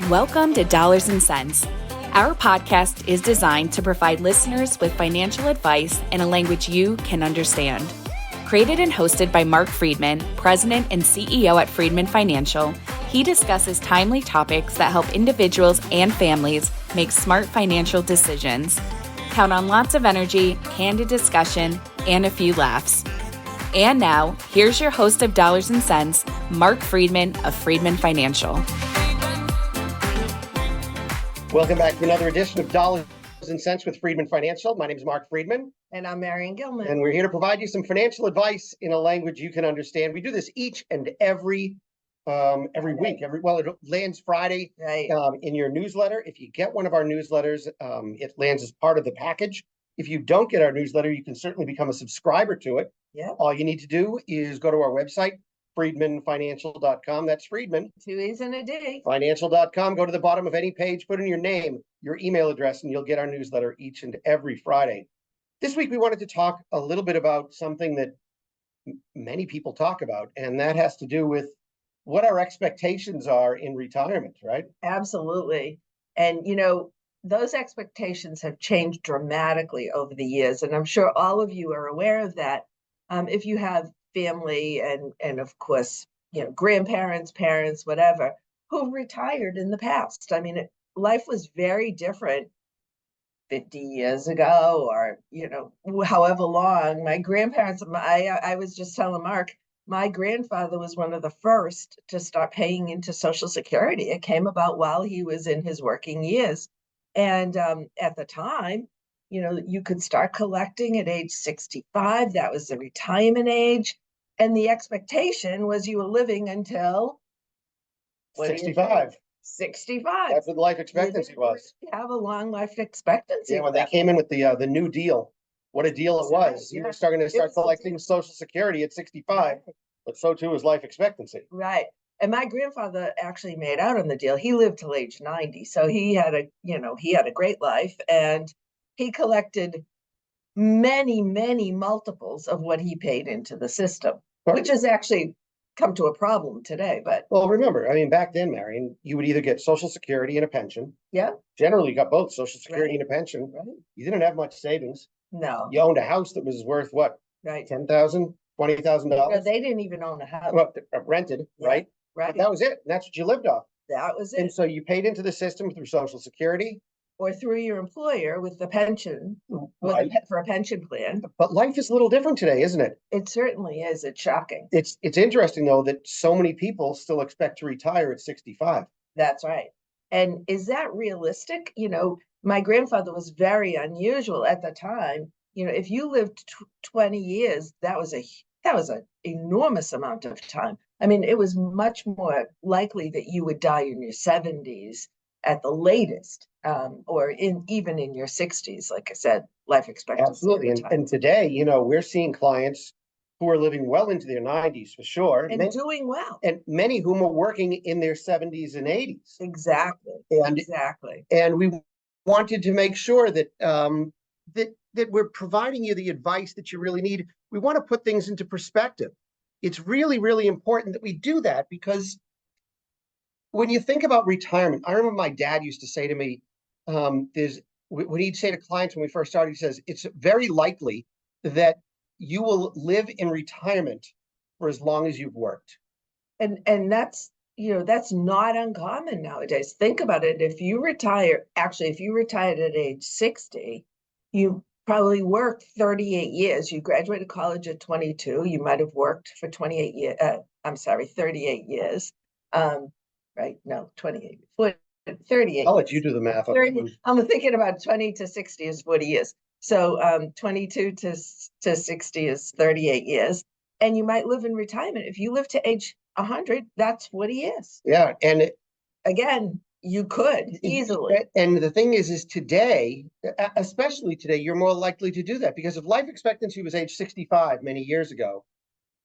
Welcome to Dollars and Cents. Our podcast is designed to provide listeners with financial advice in a language you can understand. Created and hosted by Marc Freedman, President and CEO at Freedman Financial, he discusses timely topics that help individuals and families make smart financial decisions. Count on lots of energy, candid discussion, and a few laughs. And now, here's your host of Dollars and Cents, Marc Freedman of Freedman Financial. Welcome back to another edition of Dollars and Cents with Freedman Financial. My name is Marc Freedman. And I'm Marion Gilman. And we're here to provide you some financial advice in a language you can understand. We do this each and every week. It lands Friday in your newsletter. If you get one of our newsletters, it lands as part of the package. If you don't get our newsletter, you can certainly become a subscriber to it. Yeah. All you need to do is go to our website, freedmanfinancial.com. That's Freedman. 2 E's and a D. Financial.com. Go to the bottom of any page, put in your name, your email address, and you'll get our newsletter each and every Friday. This week, we wanted to talk a little bit about something that many people talk about, and that has to do with what our expectations are in retirement, right? Absolutely. And, those expectations have changed dramatically over the years. And I'm sure all of you are aware of that. If you have family and of course, grandparents, parents, whatever, who retired in the past. I mean, life was very different 50 years ago or, however long. My grandparents, I was just telling Mark, my grandfather was one of the first to start paying into Social Security. It came about while he was in his working years. And at the time, you could start collecting at age 65. That was the retirement age. And the expectation was you were living until 65. 65. That's what life expectancy was. You have a long life expectancy. Yeah, when they came in with the New Deal, what a deal it was. You were starting to start collecting Social Security at 65, but so too was life expectancy. Right. And my grandfather actually made out on the deal. He lived till age 90. So he had a great life, and he collected many, many multiples of what he paid into the system, which has actually come to a problem today. But well, remember, back then, Marion, you would either get Social Security and a pension. Yeah. Generally, you got both Social Security and a pension. Right. You didn't have much savings. No. You owned a house that was worth what? Right. $10,000, $20,000. No, they didn't even own a house. Well, rented, right? Right. But that was it. That's what you lived off. That was it. And so you paid into the system through Social Security. Or through your employer with the pension, for a pension plan. But life is a little different today, isn't it? It certainly is. It's shocking. It's interesting, though, that so many people still expect to retire at 65. That's right. And is that realistic? My grandfather was very unusual at the time. If you lived 20 years, that was an enormous amount of time. It was much more likely that you would die in your 70s at the latest, or even in your 60s. Like I said, life expectancy. Absolutely. And today, we're seeing clients who are living well into their 90s for sure. And doing well. And many whom are working in their 70s and 80s. Exactly. Exactly. And we wanted to make sure that that we're providing you the advice that you really need. We want to put things into perspective. It's really, really important that we do that, because when you think about retirement, I remember my dad used to say to me, when he'd say to clients when we first started, he says, it's very likely that you will live in retirement for as long as you've worked. And that's not uncommon nowadays. Think about it. If you retired at age 60, you probably worked 38 years. You graduated college at 22. You might have worked for 38 years. Right? No, 28, 38. I'll let you do the math. 30, I'm thinking about 20 to 60 is 40 years. So 22 to 60 is 38 years. And you might live in retirement. If you live to age 100, that's 40 years. Yeah. And again, you could easily. And the thing is today, especially today, you're more likely to do that, because if life expectancy was age 65 many years ago,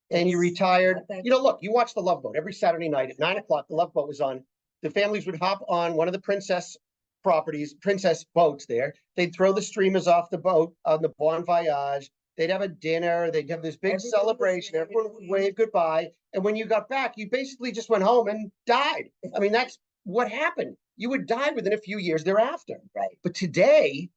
and you retired, look, you watch The Love Boat every Saturday night at 9:00. The Love Boat was on. The families would hop on one of the princess boats there. They'd throw the streamers off the boat on the Bon Voyage. They'd have a dinner. They'd have this big celebration. Everyone would wave goodbye. And when you got back, you basically just went home and died. That's what happened? You would die within a few years thereafter. Right. But today,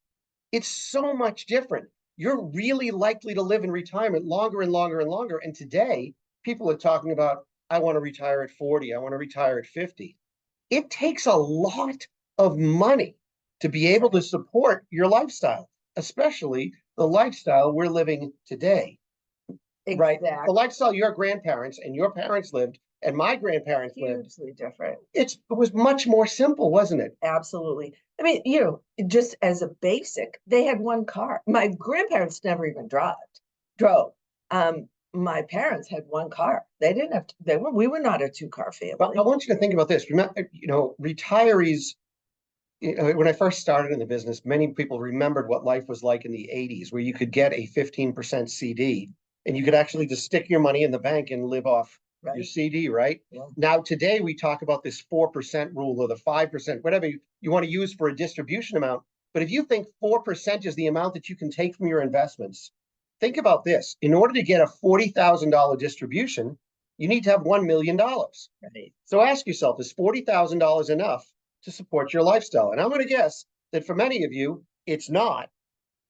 it's so much different. You're really likely to live in retirement longer and longer and longer. And today, people are talking about, I want to retire at 40, I want to retire at 50. It takes a lot of money to be able to support your lifestyle, especially the lifestyle we're living today. Right? Exactly. The lifestyle your grandparents and your parents lived and my grandparents lived, Hugely different. it was much more simple, wasn't it? Absolutely. I mean, just as a basic, they had one car. My grandparents never even drove. My parents had one car. They didn't have to, we were not a two-car family. But I want you to think about this. Remember, retirees, when I first started in the business, many people remembered what life was like in the 80s, where you could get a 15% CD and you could actually just stick your money in the bank and live off your CD, right? Yeah. Now, today we talk about this 4% rule or the 5%, whatever you want to use for a distribution amount. But if you think 4% is the amount that you can take from your investments, think about this. In order to get a $40,000 distribution, you need to have $1 million. Right. So ask yourself, is $40,000 enough to support your lifestyle? And I'm going to guess that for many of you, it's not.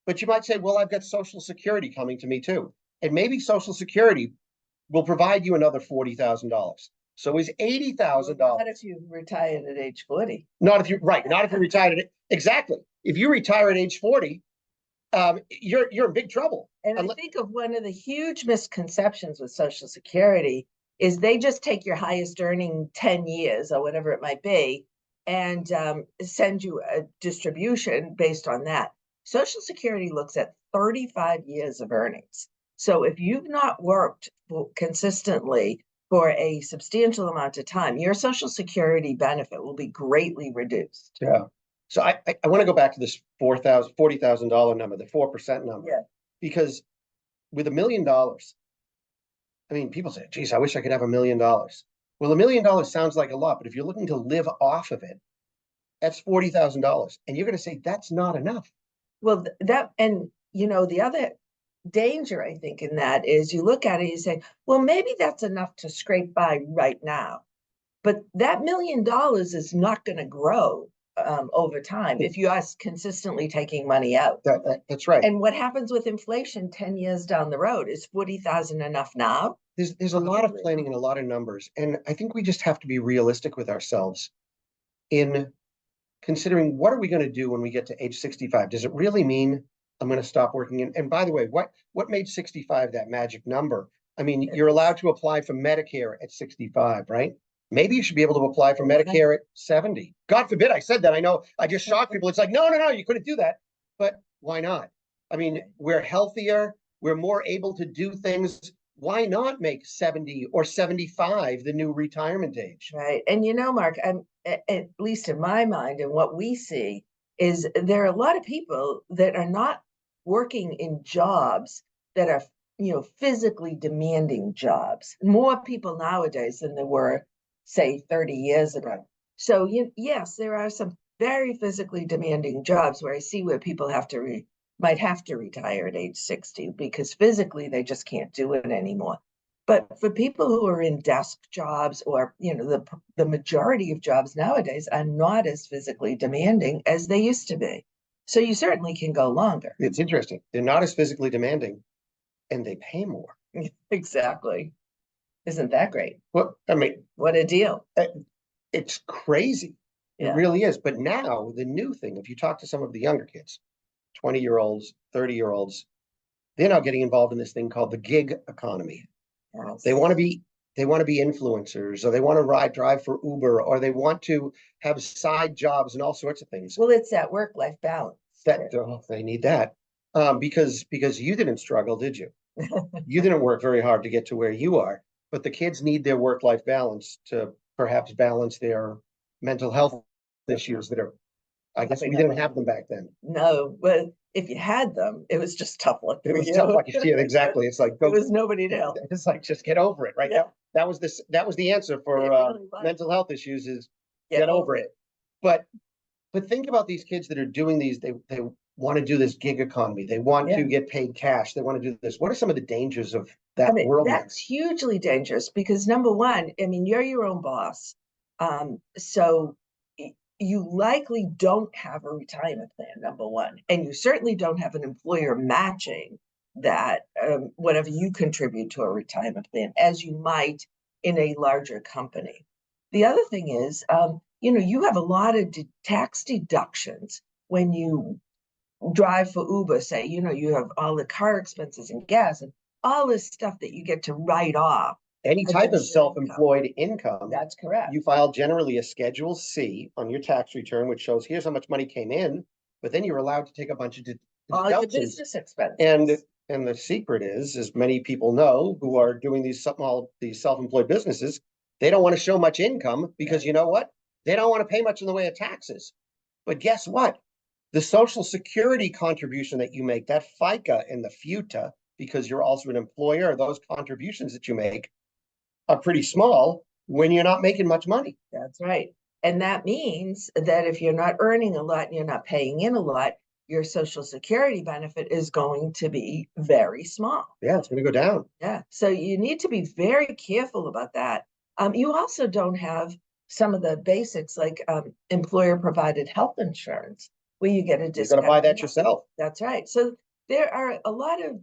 But you might say, well, I've got Social Security coming to me too. And maybe Social Security will provide you another $40,000. So is $80,000. Not if you retired at age 40. Not if you retired at exactly. If you retire at age 40, you're in big trouble. And I think of one of the huge misconceptions with Social Security is they just take your highest earning 10 years or whatever it might be and send you a distribution based on that. Social Security looks at 35 years of earnings. So if you've not worked consistently for a substantial amount of time, your Social Security benefit will be greatly reduced. Yeah. So I want to go back to this $40,000 number, the 4% number. Yeah. Because with $1 million, I mean, people say, geez, I wish I could have $1 million. Well, $1 million sounds like a lot, but if you're looking to live off of it, that's $40,000. And you're going to say that's not enough. Well, the other danger, I think, in that is you look at it and you say, well, maybe that's enough to scrape by right now. But that $1 million is not going to grow over time if you are consistently taking money out. That's right. And what happens with inflation 10 years down the road? Is 40,000 enough now? There's a lot of planning and a lot of numbers. And I think we just have to be realistic with ourselves in considering what are we going to do when we get to age 65? Does it really mean I'm going to stop working? And by the way, what made 65 that magic number? I mean, you're allowed to apply for Medicare at 65, right? Maybe you should be able to apply for Medicare at 70. God forbid I said that. I know I just shocked people. It's like, no, you couldn't do that. But why not? I mean, we're healthier. We're more able to do things. Why not make 70 or 75 the new retirement age? Right. And Mark, at least in my mind and what we see is there are a lot of people that are not working in jobs that are, physically demanding jobs. More people nowadays than there were, say, 30 years ago. So yes, there are some very physically demanding jobs where I see where people might have to retire at age 60 because physically they just can't do it anymore. But for people who are in desk jobs or, the majority of jobs nowadays are not as physically demanding as they used to be. So you certainly can go longer. It's interesting. They're not as physically demanding and they pay more. Exactly. Isn't that great? Well, I mean, what a deal. It's crazy. Yeah. It really is. But now the new thing, if you talk to some of the younger kids, 20-year-olds, 30-year-olds, they're now getting involved in this thing called the gig economy. Yes. They want to be influencers, or they want to drive for Uber, or they want to have side jobs and all sorts of things. Well, it's that work-life balance. They need that. Because you didn't struggle, did you? You didn't work very hard to get to where you are, but the kids need their work-life balance to perhaps balance their mental health issues that are, I guess we didn't have them back then. No, but if you had them, it was just tough luck. It was tough luck. Yeah, exactly. It's like, there was nobody to help. It's like, just get over it, right? Yeah. That was the answer for really mental health issues is get over it. But think about these kids that are doing these, they want to do this gig economy. They want to get paid cash. They want to do this. What are some of the dangers of that world? That's hugely dangerous because number one, I mean, you're your own boss. So you likely don't have a retirement plan, number one, and you certainly don't have an employer matching that whatever you contribute to a retirement plan, as you might in a larger company. The other thing is, you have a lot of tax deductions when you drive for Uber, say, you have all the car expenses and gas and all this stuff that you get to write off. Any type of self-employed income. That's correct. You file generally a Schedule C on your tax return, which shows here's how much money came in, but then you're allowed to take a bunch of all your deductions. business expenses. And the secret is, as many people know who are doing these self-employed businesses, they don't want to show much income because you know what? They don't want to pay much in the way of taxes. But guess what? The Social Security contribution that you make, that FICA and the FUTA, because you're also an employer, those contributions that you make are pretty small when you're not making much money. That's right. And that means that if you're not earning a lot and you're not paying in a lot, your Social Security benefit is going to be very small. Yeah, it's going to go down. Yeah. So you need to be very careful about that. You also don't have some of the basics like employer provided health insurance where you get a discount. You got to buy that yourself. That's right. So there are a lot of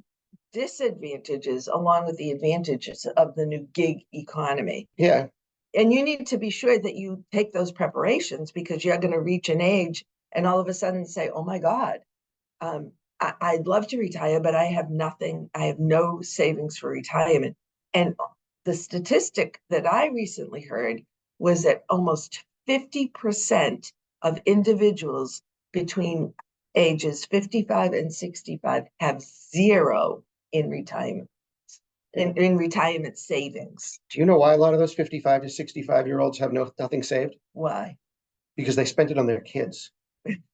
disadvantages along with the advantages of the new gig economy. Yeah. And you need to be sure that you take those preparations because you're going to reach an age and all of a sudden say, oh my God, I'd love to retire, but I have nothing. I have no savings for retirement. And the statistic that I recently heard was that almost 50% of individuals between ages 55 and 65 have zero in retirement, in retirement savings. Do you know why a lot of those 55 to 65-year-olds have nothing saved? Why? Because they spent it on their kids.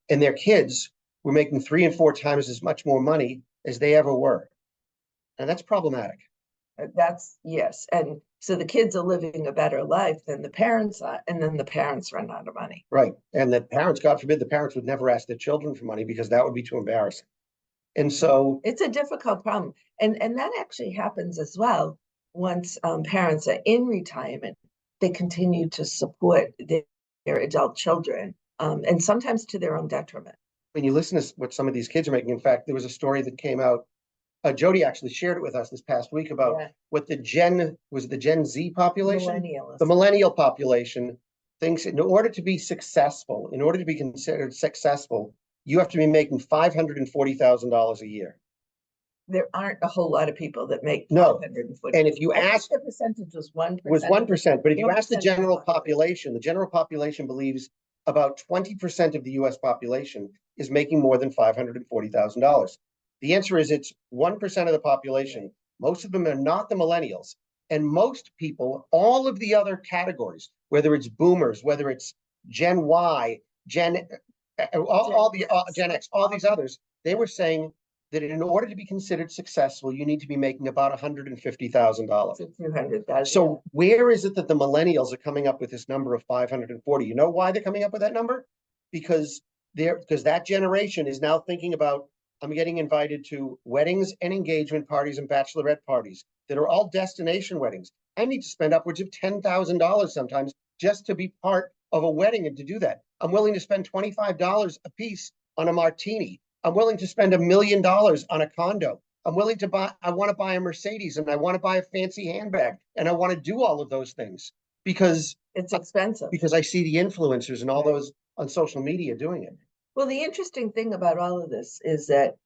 And their kids were making 3 and 4 times as much more money as they ever were. And that's problematic. Yes. And so the kids are living a better life than the parents are, and then the parents run out of money. Right. And the parents, God forbid, the parents would never ask their children for money because that would be too embarrassing. And so it's a difficult problem. And that actually happens as well. Once parents are in retirement, they continue to support their adult children, and sometimes to their own detriment. When you listen to what some of these kids are making, in fact, there was a story that came out. Jody actually shared it with us this past week about what the Gen Z population? The millennial population thinks in order to be successful, in order to be considered successful, you have to be making $540,000 a year. There aren't a whole lot of people that make $540,000. And if you ask, the percentage was 1%. Was 1%. But if you ask the general population believes about 20% of the U.S. population is making more than $540,000. The answer is it's 1% of the population. Most of them are not the millennials. And most people, all of the other categories, whether it's boomers, whether it's Gen Y, Gen X, all these others, they were saying that in order to be considered successful, you need to be making about $150,000. $200,000. So where is it that the millennials are coming up with this number of 540? You know why they're coming up with that number? Because that generation is now thinking about, I'm getting invited to weddings and engagement parties and bachelorette parties that are all destination weddings. I need to spend upwards of $10,000 sometimes just to be part of a wedding and to do that. I'm willing to spend $25 a piece on a martini. I'm willing to spend $1 million on a condo. I want to buy a Mercedes and I want to buy a fancy handbag and I want to do all of those things because it's expensive. Because I see the influencers and all those on social media doing it. Well, the interesting thing about all of this is that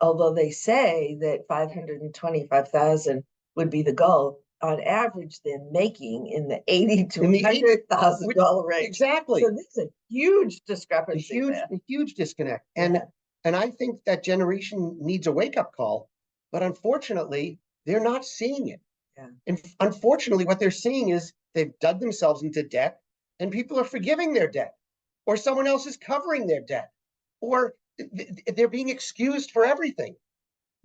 although they say that 525,000 would be the goal, on average they're making in the $80,000 to $100,000 range. Exactly. So there's a huge discrepancy. A huge disconnect. And I think that generation needs a wake-up call, but unfortunately, they're not seeing it. Yeah. And unfortunately, what they're seeing is they've dug themselves into debt and people are forgiving their debt, or someone else is covering their debt, or they're being excused for everything.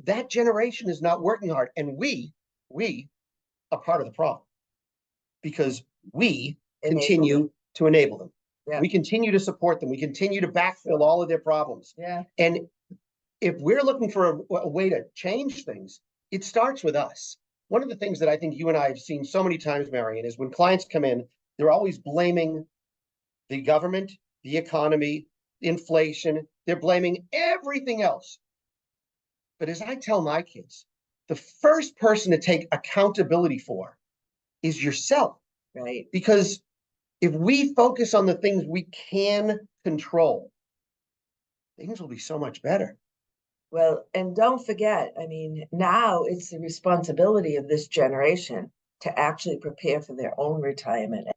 That generation is not working hard. And we are part of the problem because we continue to enable them. Yeah. We continue to support them. We continue to backfill all of their problems. Yeah. And if we're looking for a way to change things, it starts with us. One of the things that I think you and I have seen so many times, Marion, is when clients come in, they're always blaming the government, the economy, inflation. They're blaming everything else. But as I tell my kids, the first person to take accountability for is yourself. Right. Because if we focus on the things we can control, things will be so much better. Well, and don't forget, I mean, now it's the responsibility of this generation to actually prepare for their own retirement.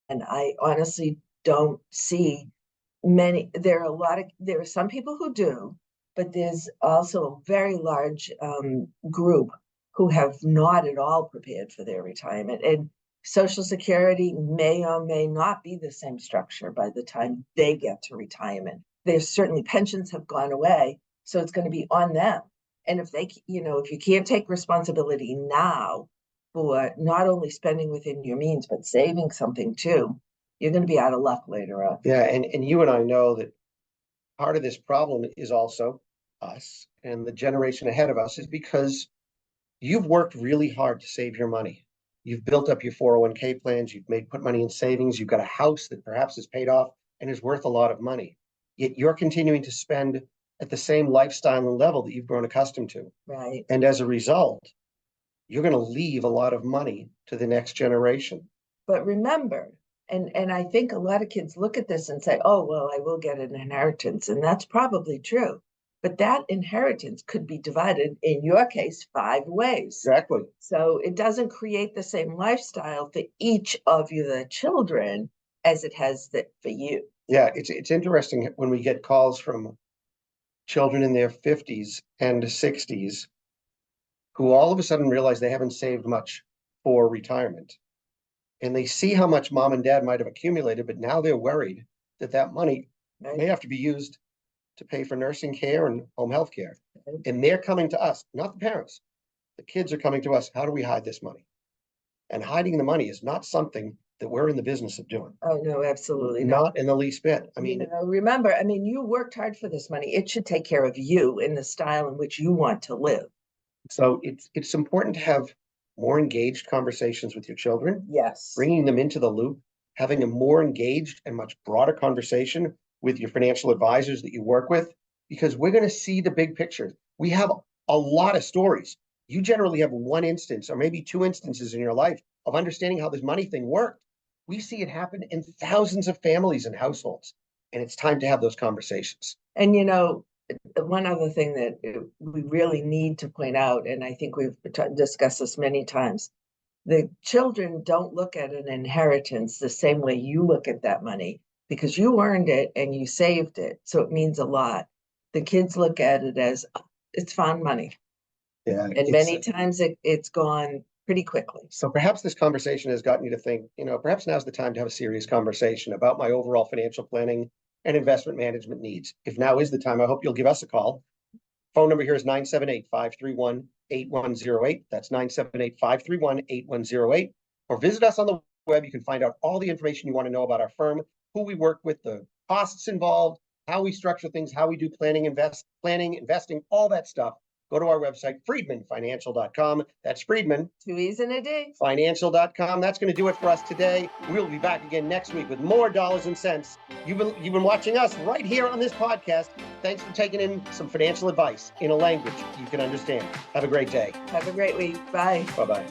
And I honestly don't see many, there are some people who do, but there's also a very large group who have not at all prepared for their retirement. And Social Security may or may not be the same structure by the time they get to retirement. There's certainly pensions have gone away, so it's going to be on them. And if they, if you can't take responsibility now for not only spending within your means, but saving something too, you're going to be out of luck later on. Yeah, and you and I know that part of this problem is also us and the generation ahead of us is because you've worked really hard to save your money. You've built up your 401k plans, you've put money in savings, you've got a house that perhaps is paid off and is worth a lot of money. Yet you're continuing to spend at the same lifestyle and level that you've grown accustomed to. Right. And as a result, you're going to leave a lot of money to the next generation. But remember, and I think a lot of kids look at this and say, oh, well, I will get an inheritance. And that's probably true. But that inheritance could be divided, in your case, 5 ways. Exactly. So it doesn't create the same lifestyle for each of the children as it has for you. Yeah, it's interesting when we get calls from children in their 50s and 60s who all of a sudden realize they haven't saved much for retirement. And they see how much mom and dad might have accumulated, but now they're worried that money may have to be used to pay for nursing care and home health care. And they're coming to us, not the parents. The kids are coming to us. How do we hide this money? And hiding the money is not something that we're in the business of doing. Oh, no, absolutely not in the least bit. I mean, remember, you worked hard for this money. It should take care of you in the style in which you want to live. So it's important to have more engaged conversations with your children. Yes. Bringing them into the loop, having a more engaged and much broader conversation with your financial advisors that you work with, because we're going to see the big picture. We have a lot of stories. You generally have one instance or maybe 2 instances in your life of understanding how this money thing worked. We see it happen in thousands of families and households, and it's time to have those conversations. And one other thing that we really need to point out, and I think we've discussed this many times, the children don't look at an inheritance the same way you look at that money, because you earned it and you saved it, so it means a lot. The kids look at it as it's found money. Yeah, and many times it's gone pretty quickly. So perhaps this conversation has gotten you to think, perhaps now's the time to have a serious conversation about my overall financial planning and investment management needs. If now is the time, I hope you'll give us a call. Phone number here is 978-531-8108. That's 978-531-8108. Or visit us on the web. You can find out all the information you want to know about our firm, who we work with, the costs involved, how we structure things, how we do planning, investing, all that stuff. Go to our website, freedmanfinancial.com. That's Freedman. 2 E's and a D. Financial.com. That's going to do it for us today. We'll be back again next week with more dollars and cents. You've been watching us right here on this podcast. Thanks for taking in some financial advice in a language you can understand. Have a great day. Have a great week. Bye. Bye-bye.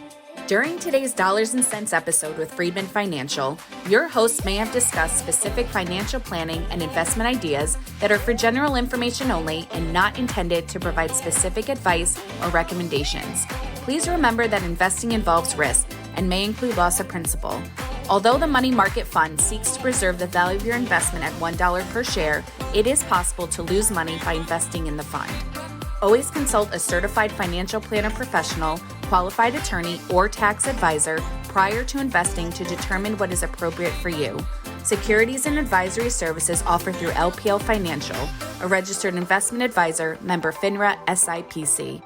During today's Dollars and Cents episode with Freedman Financial, your hosts may have discussed specific financial planning and investment ideas that are for general information only and not intended to provide specific advice or recommendations. Please remember that investing involves risk and may include loss of principal. Although the money market fund seeks to preserve the value of your investment at $1 per share, it is possible to lose money by investing in the fund. Always consult a certified financial planner professional, qualified attorney, or tax advisor prior to investing to determine what is appropriate for you. Securities and advisory services offered through LPL Financial, a registered investment advisor, member FINRA SIPC.